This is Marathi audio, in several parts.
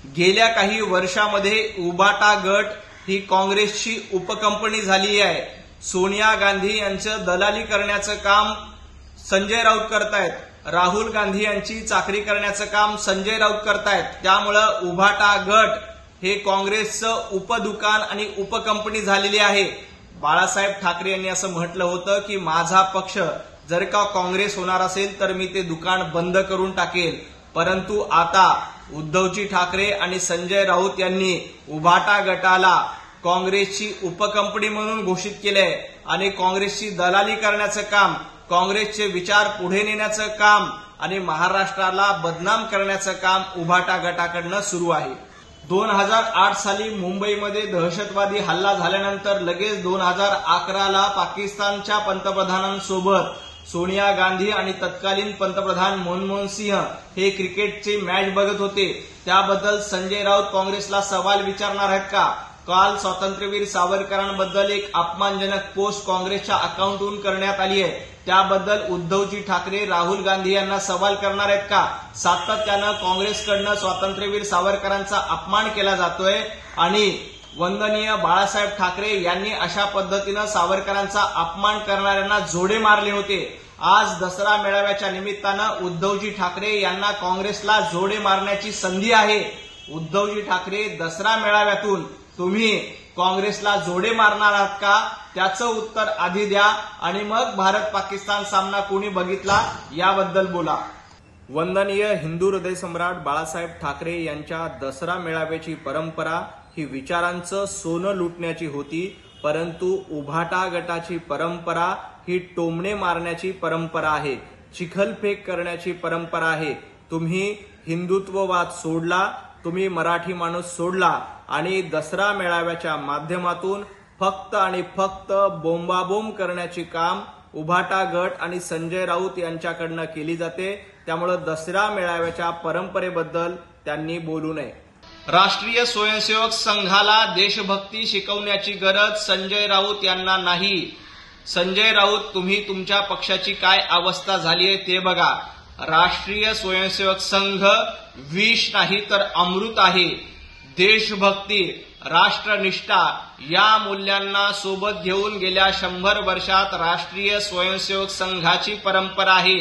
गेल्या काही वर्षामध्ये उभाटा गट ही काँग्रेसची उपकंपनी झाली आहे। सोनिया गांधी यांचं दलाली करण्याचं काम संजय राऊत करतायत, राहुल गांधी यांची चाकरी करण्याचं काम संजय राऊत करतायत। त्यामुळे उभाटा गट हे काँग्रेसचं उपदुकान आणि उपकंपनी झालेली आहे। बाळासाहेब ठाकरे यांनी असं म्हटलं होतं की माझा पक्ष जर का काँग्रेस होणार असेल तर मी ते दुकान बंद करून टाकेल, परंतु आता उद्धवजी ठाकरे आणि संजय राऊत यांनी उभाटा गटाला काँग्रेसची उपकंपनी म्हणून घोषित केलंय आणि काँग्रेसची दलाली करण्याचं काम, काँग्रेसचे विचार पुढे नेण्याचं काम आणि महाराष्ट्राला बदनाम करण्याचं काम उभाटा गटाकडनं सुरू आहे। 2008 साली मुंबईमध्ये दहशतवादी हल्ला झाल्यानंतर लगेच 2011ला पाकिस्तानच्या पंतप्रधानांसोबत सोनिया गांधी आणि तत्कालीन पंतप्रधान मनमोहन सिंह हे क्रिकेटची मॅच बघत होते। त्याबद्दल संजय राऊत काँग्रेसला सवाल विचारणार आहेत का? काल स्वातंत्र्यवीर सावरकरांबद्दल एक अपमानजनक पोस्ट काँग्रेसच्या अकाउंटवरून करण्यात आली आहे, त्याबद्दल उद्धवजी ठाकरे राहुल गांधी यांना सवाल करणार आहेत का? सातत्यानं काँग्रेसकडनं स्वातंत्र्यवीर सावरकरांचा अपमान केला जातोय आणि वंदनीय बाळासाहेब ठाकरे यांनी अशा पद्धतीनं सावरकरांचा अपमान करणाऱ्यांना जोडे मारले होते। आज दसरा मेळाव्याच्या निमित्तानं उद्धवजी ठाकरे यांना काँग्रेसला जोडे मारण्याची संधी आहे। उद्धवजी ठाकरे दसरा मेळाव्यातून तुम्ही काँग्रेसला जोडे मारणार आहात का? त्याचं उत्तर आधी द्या आणि मग भारत पाकिस्तान सामना कोणी बघितला याबद्दल बोला। वंदनीय हिंदू हृदय सम्राट बाळासाहेब ठाकरे यांच्या दसरा मेळाव्याची परंपरा ही विचारांचं सोनं लुटण्याची होती, परंतु उभाटा गटाची परंपरा ही टोमणे मारण्याची परंपरा आहे, चिखलफेक करण्याची परंपरा आहे। तुम्ही हिंदुत्ववाद सोडला, तुम्ही मराठी माणूस सोडला आणि दसरा मेळाव्याच्या माध्यमातून फक्त आणि फक्त बोंबाबोंब करण्याची काम उभाटा गट आणि संजय राऊत यांच्याकडनं केली जाते। त्यामुळे दसरा मेळाव्याच्या परंपरेबद्दल त्यांनी बोलू नये। राष्ट्रीय स्वयंसेवक संघाला देशभक्ती शिकवण्याची गरज संजय राऊत यांना नाही। संजय राऊत, तुम्ही तुमच्या पक्षाची काय अवस्था झाली आहे ते बघा। राष्ट्रीय स्वयंसेवक संघ विष नाही तर अमृत आहे। देशभक्ती, राष्ट्रनिष्ठा या मूल्यांना सोबत घेऊन गेल्या 100 वर्षात राष्ट्रीय स्वयंसेवक संघाची परंपरा आहे।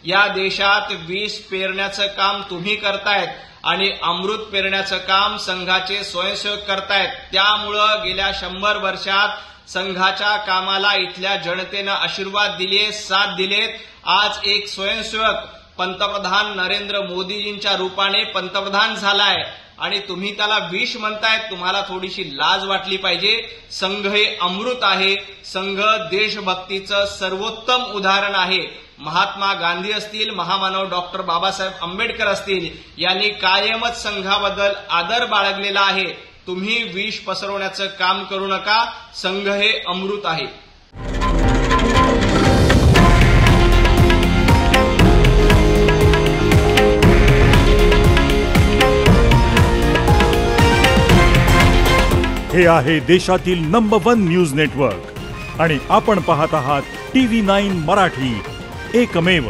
या देशात विष पेरण्याचं काम तुम्ही करतायत आणि अमृत पेरण्याचं काम संघाचे स्वयंसेवक करतायत। त्यामुळं गेल्या 100 वर्षात संघाच्या कामाला इथल्या जनतेनं आशीर्वाद दिले, साथ दिलेत। आज एक स्वयंसेवक पंतप्रधान नरेंद्र मोदीजींच्या रूपाने पंतप्रधान झालाय आणि तुम्ही त्याला विष म्हणतायत, तुम्हाला थोडीशी लाज वाटली पाहिजे। संघ हे अमृत आहे, संघ देशभक्तीचं सर्वोत्तम उदाहरण आहे। महात्मा गांधी असतील, महामानव डॉक्टर बाबासाहेब आंबेडकर असतील, यांनी कायमच संघाबद्दल आदर बाळगलेला आहे। तुम्ही विष पसरवण्याचं काम करू नका, संघ हे अमृत आहे। हे आहे देशातील नंबर 1 न्यूज नेटवर्क आणि आपण पाहत आहात TV9 मराठी, एकमेव।